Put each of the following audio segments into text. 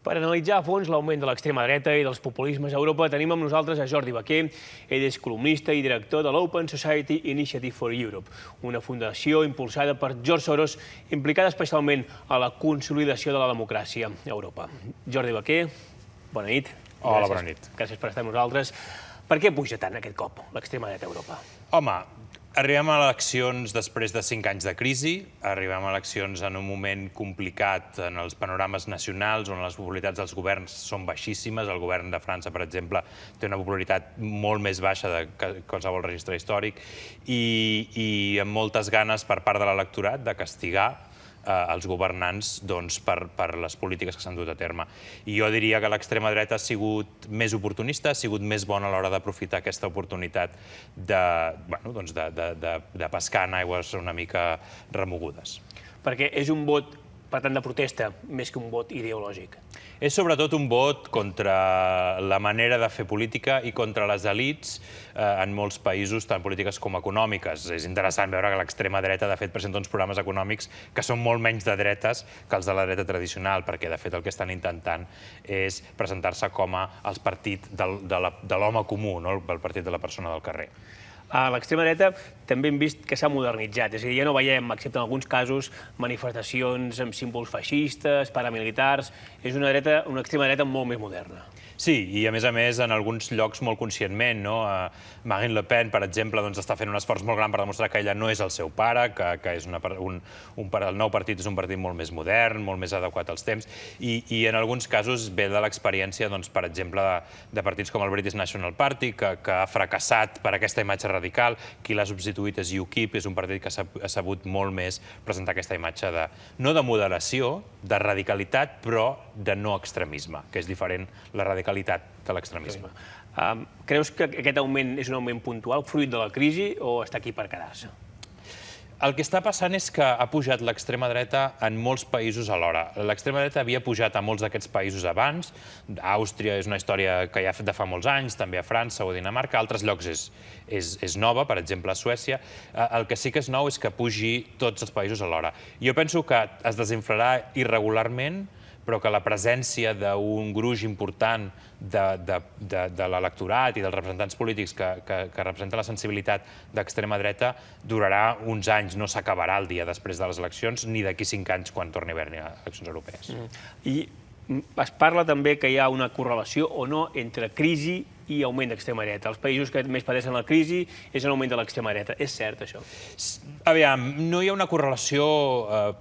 Per analitzar a fons l'augment de l'extrema dreta i dels populismes a Europa, tenim amb nosaltres a Jordi Baquer. Ell és columnista i director de l'Open Society Initiative for Europe, una fundació impulsada per George Soros, implicada especialment a la consolidació de la democràcia a Europa. Jordi Baquer, bona nit. Hola, bona nit. Gràcies per estar amb nosaltres. Per què puja tant aquest cop l'extrema dreta a Europa? Home, arribem a eleccions després de 5 anys de crisi, arribem a eleccions en un moment complicat en els panorames nacionals on les popularitats dels governs són baixíssimes. El govern de França, per exemple, té una popularitat molt més baixa que qualsevol registre històric i amb moltes ganes per part de l'electorat de castigar els governants per les polítiques que s'han dut a terme. I jo diria que l'extrema dreta ha sigut més oportunista, ha sigut més bona a l'hora d'aprofitar aquesta oportunitat de pescar en aigües una mica remogudes. Perquè és un vot, per tant, de protesta, més que un vot ideològic. És sobretot un vot contra la manera de fer política i contra les elits en molts països, tant polítiques com econòmiques. És interessant veure que l'extrema dreta, de fet, presenta uns programes econòmics que són molt menys de dretes que els de la dreta tradicional, perquè, de fet, el que estan intentant és presentar-se com el partit de l'home comú, el partit de la persona del carrer. A l'extrema dreta també hem vist que s'ha modernitzat, és a dir, ja no veiem, excepte en alguns casos, manifestacions amb símbols feixistes, paramilitars. És una extrema dreta molt més moderna. Sí, i a més, en alguns llocs molt conscientment. Marine Le Pen, per exemple, està fent un esforç molt gran per demostrar que ella no és el seu pare, que el nou partit és un partit molt més modern, molt més adequat als temps, i en alguns casos ve de l'experiència, per exemple, de partits com el British National Party, que ha fracassat per aquesta imatge radical. Qui l'ha substituït és UKIP, és un partit que ha sabut molt més presentar aquesta imatge no de moderació, de radicalitat, però de no extremisme, que és diferent la radicalitat de l'extremisme. Creus que aquest augment és un augment puntual, fruit de la crisi, o està aquí per quedar-se? El que està passant és que ha pujat l'extrema dreta en molts països alhora. L'extrema dreta havia pujat a molts d'aquests països abans. Àustria és una història que ja ha fet de fa molts anys, també a França o a Dinamarca. A altres llocs és nova, per exemple a Suècia. El que sí que és nou és que pugi tots els països alhora. Jo penso que es desinflarà irregularment, però que la presència d'un gruix important de l'electorat i dels representants polítics que representa la sensibilitat d'extrema dreta durarà uns anys, no s'acabarà el dia després de les eleccions, ni d'aquí 5 anys quan torni a haver-hi eleccions europees. I es parla també que hi ha una correlació o no entre crisi i augment d'extrema dreta. Els països que més pateixen la crisi és l'augment de l'extrema dreta. És cert, això? Aviam, no hi ha una correlació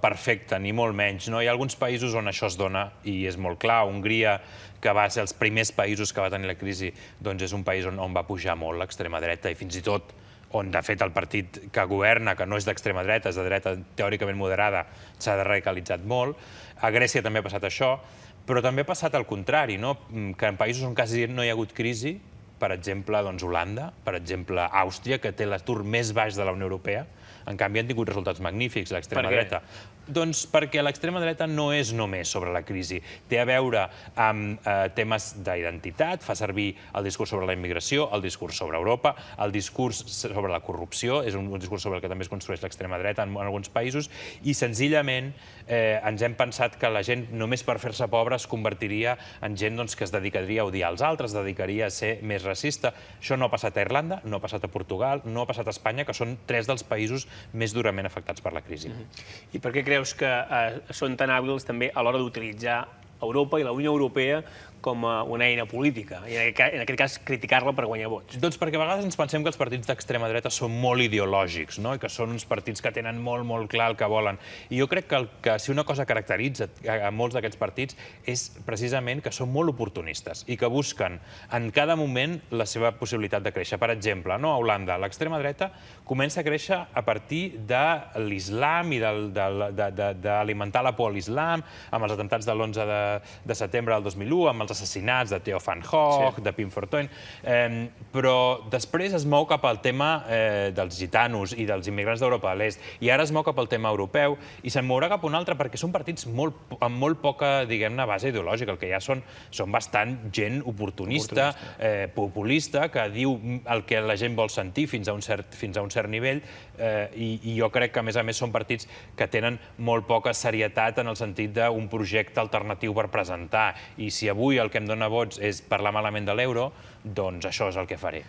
perfecta, ni molt menys. Hi ha alguns països on això es dona i és molt clar. Hongria, que va ser els primers països que va tenir la crisi, doncs és un país on va pujar molt l'extrema dreta i fins i tot on, de fet, el partit que governa, que no és d'extrema dreta, és de dreta teòricament moderada, s'ha radicalitzat molt. A Grècia també ha passat això, però també ha passat el contrari, que en països on quasi no hi ha hagut crisi, per exemple, Holanda, per exemple, Àustria, que té l'atur més baix de la Unió Europea, en canvi han tingut resultats magnífics, l'extrema dreta. Doncs perquè l'extrema dreta no és només sobre la crisi. Té a veure amb temes d'identitat, fa servir el discurs sobre la immigració, el discurs sobre Europa, el discurs sobre la corrupció, és un discurs sobre el que també es construeix l'extrema dreta en alguns països, i senzillament ens hem pensat que la gent, només per fer-se pobra, es convertiria en gent que es dedicaria a odiar els altres, es dedicaria a ser més racista. Això no ha passat a Irlanda, no ha passat a Portugal, no ha passat a Espanya, que són 3 dels països més durament afectats per la crisi. I per què creus que són tan hàbils també a l'hora d'utilitzar Europa i la Unió Europea com una eina política, i en aquest cas criticar-la per guanyar vots? Doncs perquè a vegades ens pensem que els partits d'extrema dreta són molt ideològics, i que són uns partits que tenen molt clar el que volen. I jo crec que si una cosa caracteritza a molts d'aquests partits és precisament que són molt oportunistes i que busquen en cada moment la seva possibilitat de créixer. Per exemple, a Holanda, l'extrema dreta comença a créixer a partir de l'islam i d'alimentar la por a l'islam, amb els atemptats de l'11 de setembre del 2001, amb els els assassinats de Theo van Gogh, de Pim Fortuyn, però després es mou cap al tema dels gitanos i dels immigrants d'Europa de l'Est, i ara es mou cap al tema europeu, i se'n mourà cap a un altre perquè són partits amb molt poca, diguem-ne, base ideològica. El que hi ha són bastant gent oportunista, populista, que diu el que la gent vol sentir fins a un cert nivell, i jo crec que, a més, són partits que tenen molt poca serietat en el sentit d'un projecte alternatiu per presentar. I si avui el que em dona vots és parlar malament de l'euro, doncs això és el que faré.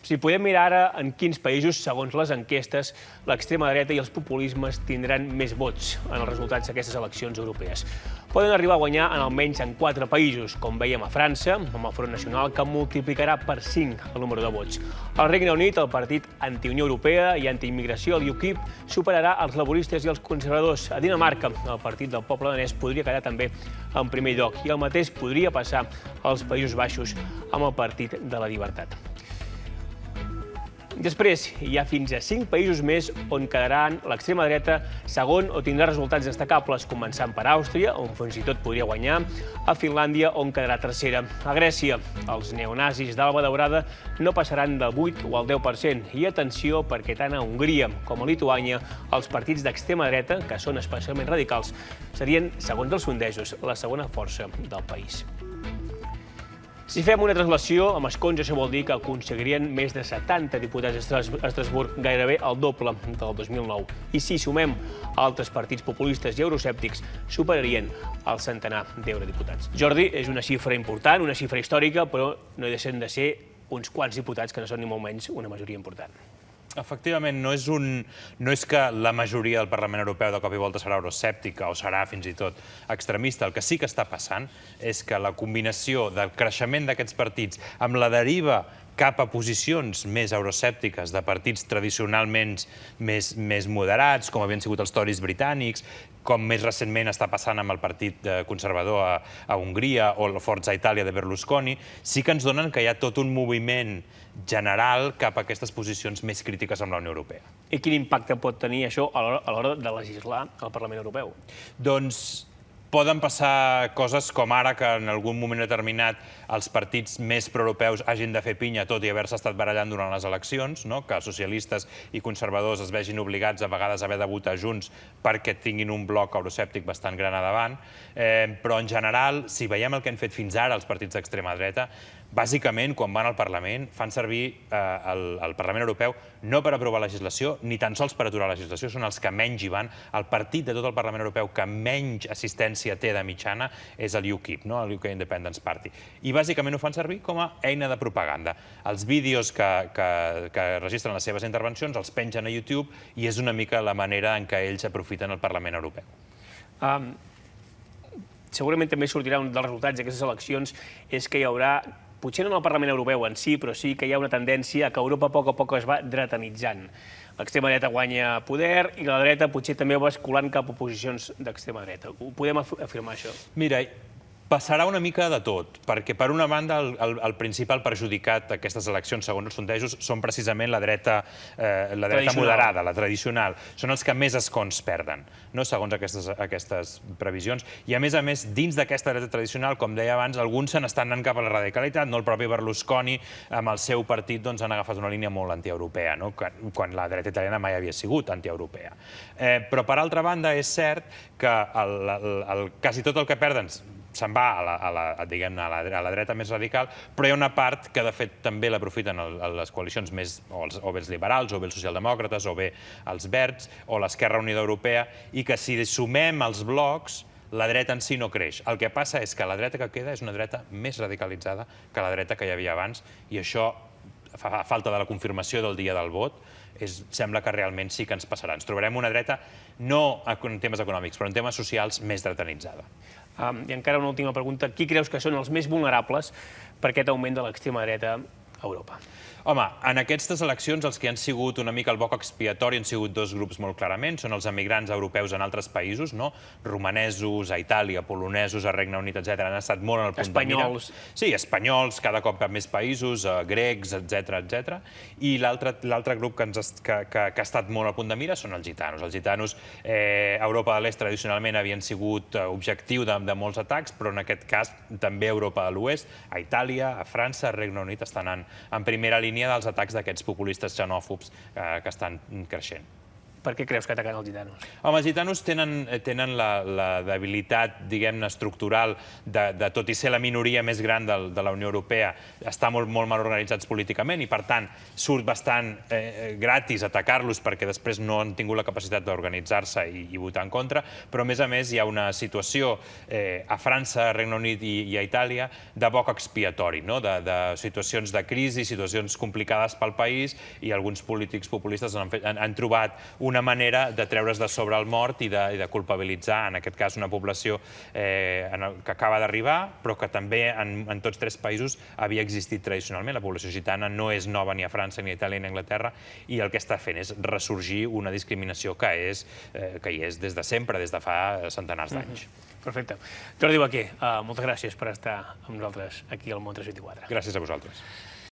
Si podem mirar ara en quins països, segons les enquestes, l'extrema dreta i els populismes tindran més vots en els resultats d'aquestes eleccions europees. Poden arribar a guanyar almenys en 4 països, com veiem a França, amb el Front Nacional, que multiplicarà per 5 el número de vots. Al Regne Unit, el partit anti-Unió Europea i anti-immigració, el UKIP, superarà els laboristes i els conservadors. A Dinamarca, el partit del poble danès podria quedar també en primer lloc, i el mateix podria passar als Països Baixos amb el Partit de la Llibertat. Després, hi ha fins a 5 països més on quedaran l'extrema dreta segon o tindrà resultats destacables, començant per Àustria, on fins i tot podria guanyar, a Finlàndia, on quedarà tercera. A Grècia, els neonazis d'Alba Daurada no passaran del 8 o el 10%. I atenció, perquè tant a Hongria com a Lituània, els partits d'extrema dreta, que són especialment radicals, serien, segons els sondejos, la segona força del país. Si fem una translació, amb escons això vol dir que aconseguirien més de 70 diputats a Estrasburg, gairebé el doble del 2009. I si sumem altres partits populistes i euroscèptics, superarien el centenar d'eurodiputats. Jordi, és una xifra important, una xifra històrica, però no deixen de ser uns quants diputats que no són ni molt menys una majoria important. Efectivament, no és que la majoria del Parlament Europeu de cop i volta serà euroscèptica o serà fins i tot extremista. El que sí que està passant és que la combinació del creixement d'aquests partits amb la deriva cap a posicions més euroscèptiques de partits tradicionalment més moderats, com havien sigut els Tories britànics, com més recentment està passant amb el Partit Conservador a Hongria o la Forza Italia de Berlusconi, sí que ens donen que hi ha tot un moviment general cap a aquestes posicions més crítiques amb la Unió Europea. I quin impacte pot tenir això a l'hora de legislar al Parlament Europeu? Doncs poden passar coses com ara que en algun moment determinat els partits més proeuropeus hagin de fer pinya tot i haver-se estat barallant durant les eleccions, que socialistes i conservadors es vegin obligats a vegades a haver de votar junts perquè tinguin un bloc euroscèptic bastant gran a davant. Però en general, si veiem el que han fet fins ara els partits d'extrema dreta, bàsicament, quan van al Parlament, fan servir el Parlament Europeu no per aprovar legislació, ni tan sols per aturar la legislació, són els que menys hi van. El partit de tot el Parlament Europeu que menys assistència té de mitjana és el UKIP, el UK Independence Party. I bàsicament ho fan servir com a eina de propaganda. Els vídeos que registren les seves intervencions els pengen a YouTube i és una mica la manera en què ells aprofiten el Parlament Europeu. Segurament també sortirà un dels resultats d'aquestes eleccions és que hi haurà, potser no en el Parlament Europeu en si, però sí que hi ha una tendència a que Europa a poc es va dretanitzant. L'extrema dreta guanya poder i la dreta potser també va escolant cap a posicions d'extrema dreta. Ho podem afirmar, això? Mira, passarà una mica de tot, perquè per una banda el principal perjudicat d'aquestes eleccions, segons els sondejos, són precisament la dreta moderada, la tradicional. Són els que més escons perden, segons aquestes previsions. I a més, dins d'aquesta dreta tradicional, com deia abans, alguns se n'estan anant cap a la radicalitat. El propi Berlusconi, amb el seu partit, han agafat una línia molt antieuropea, quan la dreta italiana mai havia sigut antieuropea. Però, per altra banda, és cert que quasi tot el que perden se'n va a la dreta més radical, però hi ha una part que, de fet, també l'aprofiten les coalicions més, o bé els liberals, o bé els socialdemòcrates, o bé els verds, o l'Esquerra Unida Europea, i que si sumem els blocs, la dreta en si no creix. El que passa és que la dreta que queda és una dreta més radicalitzada que la dreta que hi havia abans, i això, a falta de la confirmació del dia del vot, sembla que realment sí que ens passarà. Ens trobarem una dreta, no en temes econòmics, però en temes socials, més dretanitzada. I encara una última pregunta. Qui creus que són els més vulnerables per aquest augment de l'extrema dreta Europa. Home, en aquestes eleccions els que han sigut una mica el boc expiatori han sigut dos grups molt clarament. Són els emigrants europeus en altres països, romanesos a Itàlia, polonesos a Regne Unit, etc. Han estat molt en el punt de mira. Espanyols. Sí, espanyols, cada cop a més països, grecs, etc. I l'altre grup que ha estat molt al punt de mira són els gitanos. Els gitanos a Europa de l'Est tradicionalment havien sigut objectiu de molts atacs, però en aquest cas també a Europa de l'Oest, a Itàlia, a França, a Regne Unit estan en primera línia dels atacs d'aquests populistes xenòfobs que estan creixent. Per què creus que ataquen els gitanos? Home, els gitanos tenen la debilitat, diguem-ne, estructural de, tot i ser la minoria més gran de la Unió Europea, estar molt mal organitzats políticament i, per tant, surt bastant gratis atacar-los perquè després no han tingut la capacitat d'organitzar-se i votar en contra, però, a més, hi ha una situació a França, a Regne Unit i a Itàlia de boc expiatori, de situacions de crisi, situacions complicades pel país, i alguns polítics populistes han trobat una manera de treure's de sobre el mort i de culpabilitzar, en aquest cas, una població que acaba d'arribar, però que també en tots tres països havia existit tradicionalment. La població gitana no és nova ni a França, ni a Itàlia, ni a Anglaterra, i el que està fent és ressorgir una discriminació que hi és des de sempre, des de fa centenars d'anys. Perfecte. Jordi Baquer, moltes gràcies per estar amb nosaltres aquí al Món 324. Gràcies a vosaltres.